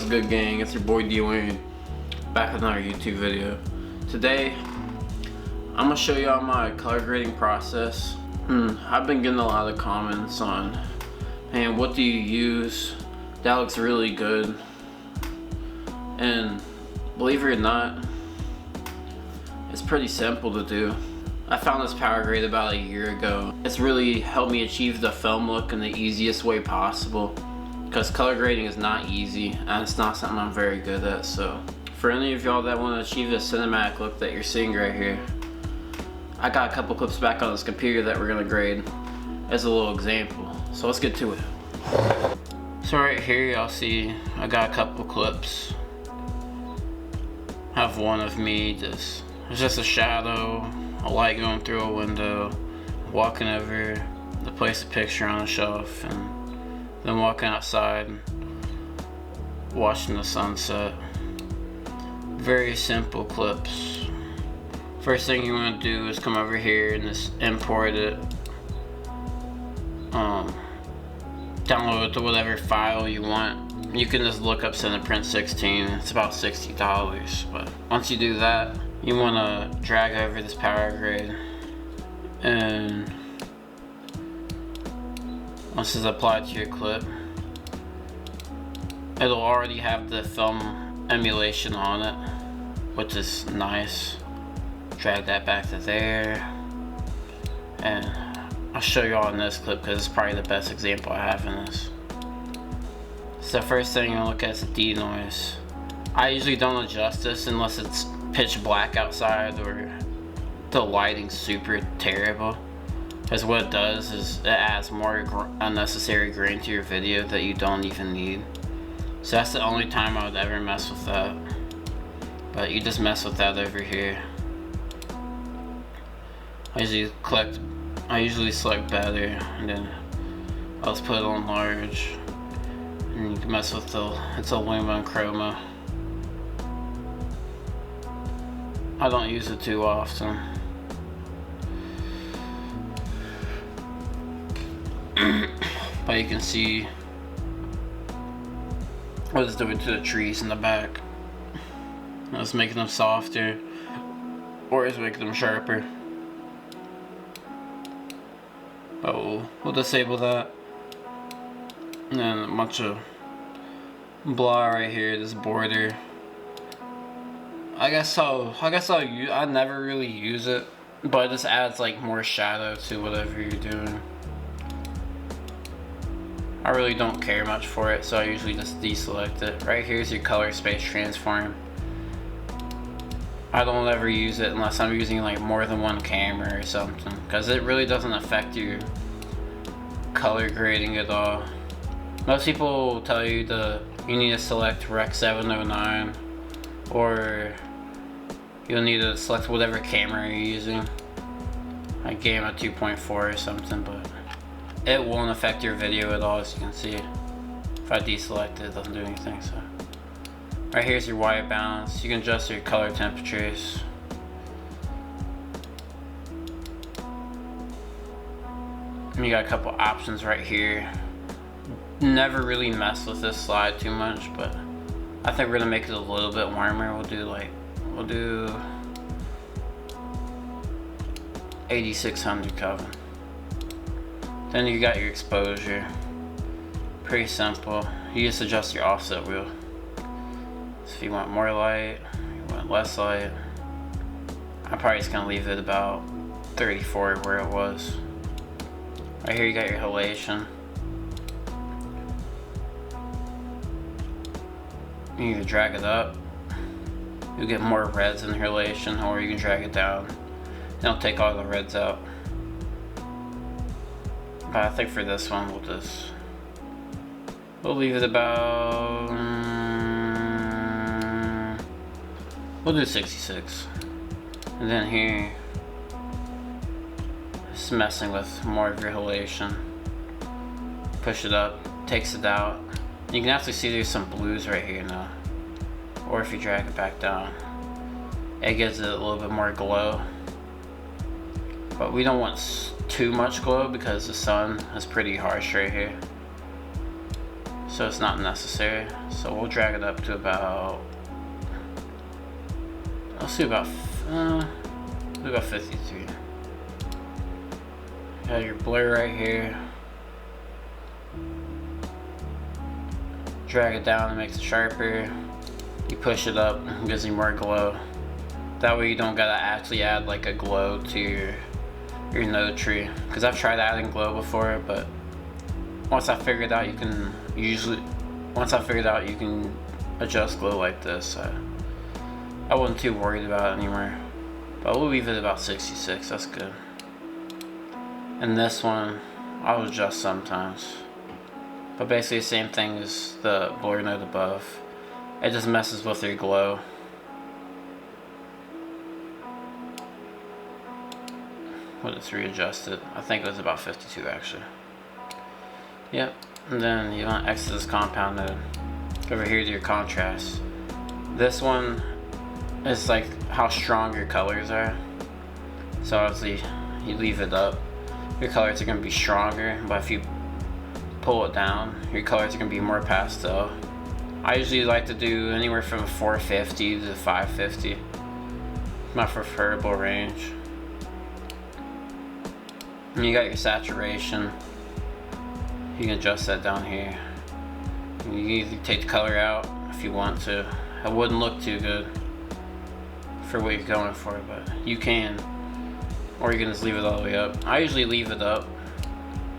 What's good, gang? It's your boy daVinci, back with another YouTube video. Today, I'm gonna show y'all my color grading process. I've been getting a lot of comments on, man, what do you use? That looks really good. And believe it or not, it's pretty simple to do. I found this power grade about a year ago. It's really helped me achieve the film look in the easiest way possible, because color grading is not easy and it's not something I'm very good at. So for any of y'all that want to achieve the cinematic look that you're seeing right here, I got a couple clips back on this computer that we're gonna grade as a little example. So let's get to it. So right here y'all see I got a couple clips. I have one of me it's just a shadow, a light going through a window, walking over to place a picture on a shelf, and then walking outside watching the sunset. Very simple clips. First thing you want to do is come over here and just import it. Download it to whatever file you want. You can just look up Cineprint 16. It's about $60, but once you do that, you want to drag over this power grade, and once it's applied to your clip, it'll already have the film emulation on it, which is nice. Drag that back to there, and I'll show you all in this clip because it's probably the best example I have in this. So the first thing you'll look at is the denoise. I usually don't adjust this unless it's pitch black outside or the lighting's super terrible, because what it does is it adds more unnecessary grain to your video that you don't even need. So that's the only time I would ever mess with that, but you just mess with that over here. I usually select better, and then I'll just put it on large, and you can mess with it's a luma and chroma. I don't use it too often. But you can see what it's doing to the trees in the back. It's making them softer, or it's making them sharper. But we'll disable that. And then a bunch of blah right here, this border. I never really use it, but it just adds like more shadow to whatever you're doing. I really don't care much for it, so I usually just deselect it. Right here's your color space transform. I don't ever use it unless I'm using like more than one camera or something, because it really doesn't affect your color grading at all. Most people will tell you you need to select Rec 709, or you'll need to select whatever camera you're using, like Gamma 2.4 or something, but it won't affect your video at all. As you can see, if I deselect it, it doesn't do anything. So right here's your white balance. You can adjust your color temperatures. And you got a couple options right here. Never really mess with this slide too much, but I think we're gonna make it a little bit warmer. We'll do 8600 Kelvin. Then you got your exposure. Pretty simple. You just adjust your offset wheel. So if you want more light, you want less light. I'm probably just gonna leave it about 34 where it was. Right here you got your halation. You either drag it up, you'll get more reds in halation, or you can drag it down. It'll take all the reds out. But I think for this one we'll leave it about we'll do 66. And then here, just messing with more of your halation. Push it up, takes it out. You can actually see there's some blues right here now. Or if you drag it back down, it gives it a little bit more glow. But we don't want too much glow because the sun is pretty harsh right here. so it's not necessary. So we'll drag it up to about, let's do about 53. Got your blur right here. Drag it down, it makes it sharper. You push it up, it gives you more glow. That way you don't gotta actually add like a glow to your node tree. Because I've tried adding glow before, but once I figured out you can adjust glow like this, I wasn't too worried about it anymore. But we'll leave it about 66, that's good. And this one, I'll adjust sometimes. But basically the same thing as the blur node above. It just messes with your glow. Let's readjust it. I think it was about 52 actually. Yep. And then you want to exit this compound node. Go over here to your contrast. This one is like how strong your colors are. So obviously you leave it up, your colors are going to be stronger, but if you pull it down, your colors are going to be more pastel. I usually like to do anywhere from 450 to 550. My preferable range. And you got your saturation. You can adjust that down here. You can either take the color out if you want to. It wouldn't look too good for what you're going for, but you can. Or you can just leave it all the way up. I usually leave it up.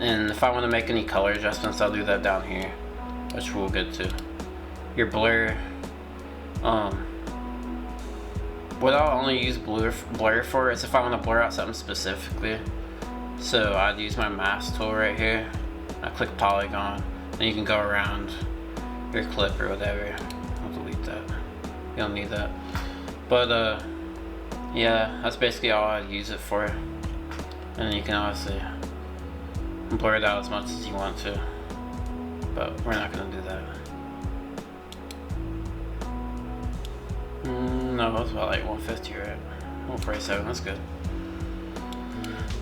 And if I want to make any color adjustments, I'll do that down here, which we'll get to. Your blur. What I'll only use blur for is if I want to blur out something specifically. So I'd use my mask tool right here. I click polygon, and you can go around your clip or whatever. I'll delete that. You don't need that. But yeah, that's basically all I'd use it for. And you can obviously blur it out as much as you want to, but we're not gonna do that. No, it's about like 150, right? 147, that's good.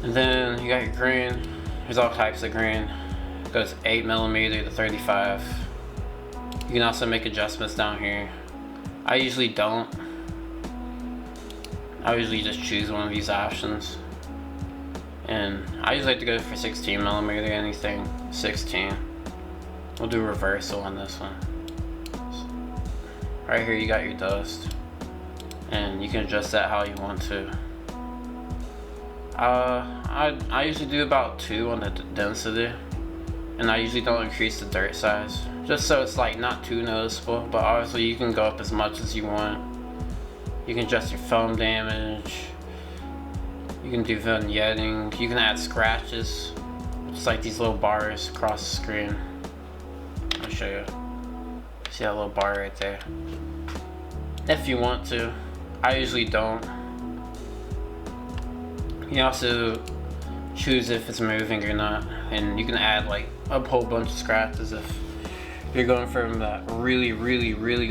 And then you got your green. There's all types of green. It goes 8mm to 35. You can also make adjustments down here. I usually don't. I usually just choose one of these options. And I usually like to go for 16mm, anything 16. We'll do reversal on this one. Right here you got your dust. And you can adjust that how you want to. I usually do about 2 on the density. And I usually don't increase the dirt size. Just so it's like not too noticeable, but obviously you can go up as much as you want. You can adjust your foam damage. You can do vignetting. You can add scratches. Just like these little bars across the screen. I'll show you. See that little bar right there? If you want to. I usually don't. You can also choose if it's moving or not. And you can add like a whole bunch of scratches if you're going from that really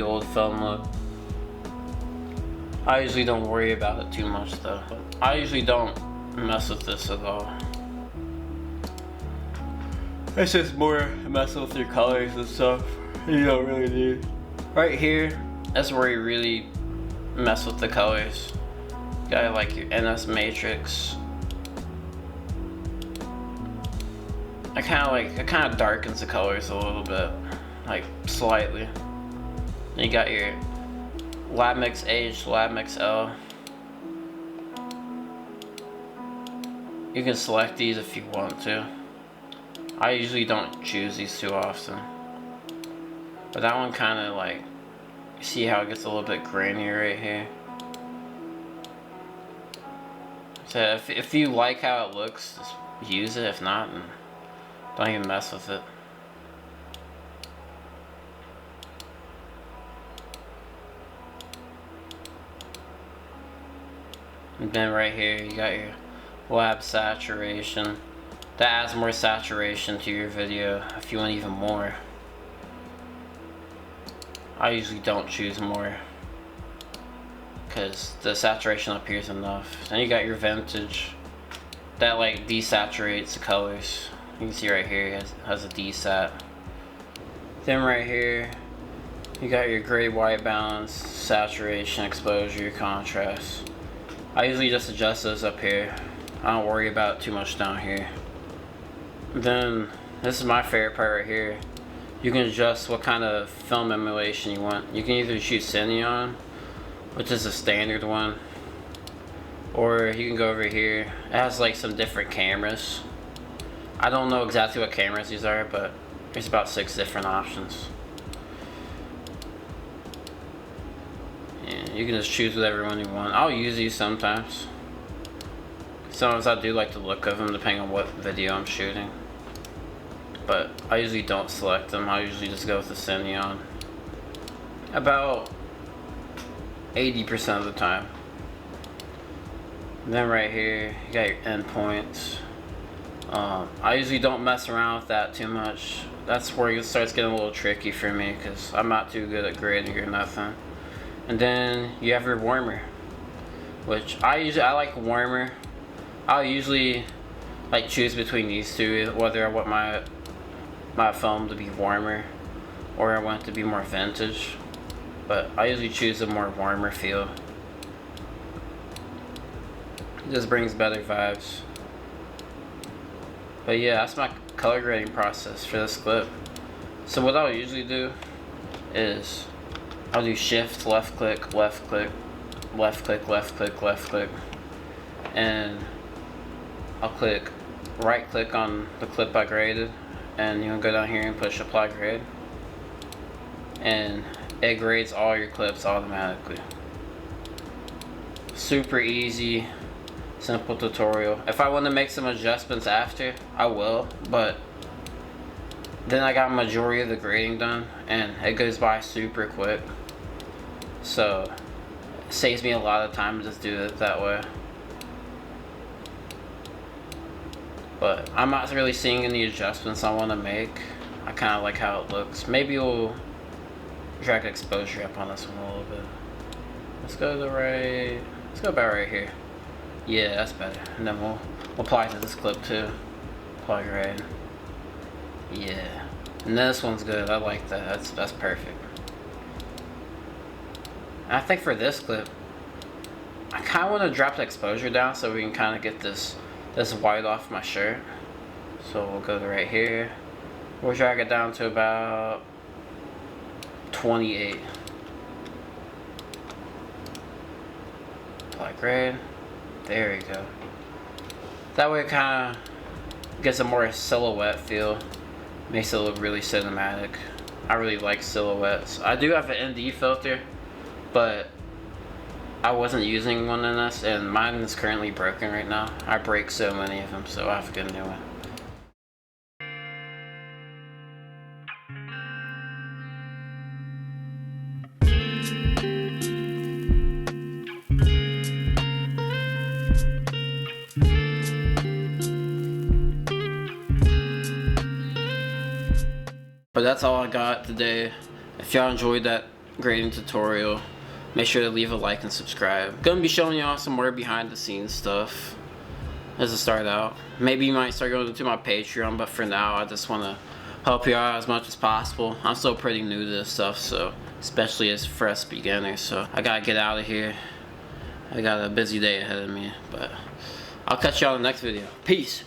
old film look. I usually don't worry about it too much though. I usually don't mess with this at all. It's just more messing with your colors and stuff. You don't really need. Right here, that's where you really mess with the colors. You got like your NS matrix. It kind of darkens the colors a little bit, like slightly. And you got your Lab Mix H, Lab Mix L. You can select these if you want to. I usually don't choose these too often. But that one kind of like, you see how it gets a little bit grainier right here? So if you like how it looks, just use it. If not, then don't even mess with it. And then right here you got your lab saturation. That adds more saturation to your video if you want even more. I usually don't choose more because the saturation up here is enough. Then you got your vintage. That like desaturates the colors. You can see right here it has a desat. Then right here, you got your gray white balance, saturation, exposure, contrast. I usually just adjust those up here. I don't worry about it too much down here. Then this is my favorite part right here. You can adjust what kind of film emulation you want. You can either choose Cineon, which is a standard one, or you can go over here. It has like some different cameras. I don't know exactly what cameras these are, but there's about 6 different options. And you can just choose whatever one you want. I'll use these sometimes. Sometimes I do like the look of them depending on what video I'm shooting. But I usually don't select them. I usually just go with the Cineon. About 80% of the time. And then right here, you got your endpoints. I usually don't mess around with that too much. That's where it starts getting a little tricky for me because I'm not too good at grading or nothing. And then you have your warmer, which I like warmer. I'll usually like choose between these two, whether I want my film to be warmer or I want it to be more vintage. But I usually choose a more warmer feel. It just brings better vibes. But yeah, that's my color grading process for this clip. So what I'll usually do is I'll do shift, left click, left click, left click, left click, left click, and I'll click right click on the clip I graded, and you can go down here and push apply grade, and it grades all your clips automatically. Super easy, simple tutorial. If I want to make some adjustments after, I will, but then I got majority of the grading done and it goes by super quick, so it saves me a lot of time to just do it that way. But I'm not really seeing any adjustments I want to make. I kind of like how it looks. Maybe we'll drag exposure up on this one a little bit. Let's go to the right. Let's go about right here. Yeah, that's better. And then we'll apply to this clip too. Apply grade. Yeah. And this one's good. I like that. That's perfect. And I think for this clip, I kind of want to drop the exposure down so we can kind of get this white off my shirt. So we'll go to right here. We'll drag it down to about 28. Apply grade. There you go. That way it kind of gets a more silhouette feel. Makes it look really cinematic. I really like silhouettes. I do have an ND filter, but I wasn't using one in this, and mine is currently broken right now. I break so many of them, so I have to get a new one. But that's all I got today. If y'all enjoyed that grading tutorial, make sure to leave a like and subscribe. Gonna be showing y'all some more behind the scenes stuff as a start out. Maybe you might start going into my Patreon, but for now I just want to help you out as much as possible. I'm still pretty new to this stuff, so especially as for us beginners, so I gotta get out of here. I got a busy day ahead of me, but I'll catch y'all in the next video. Peace.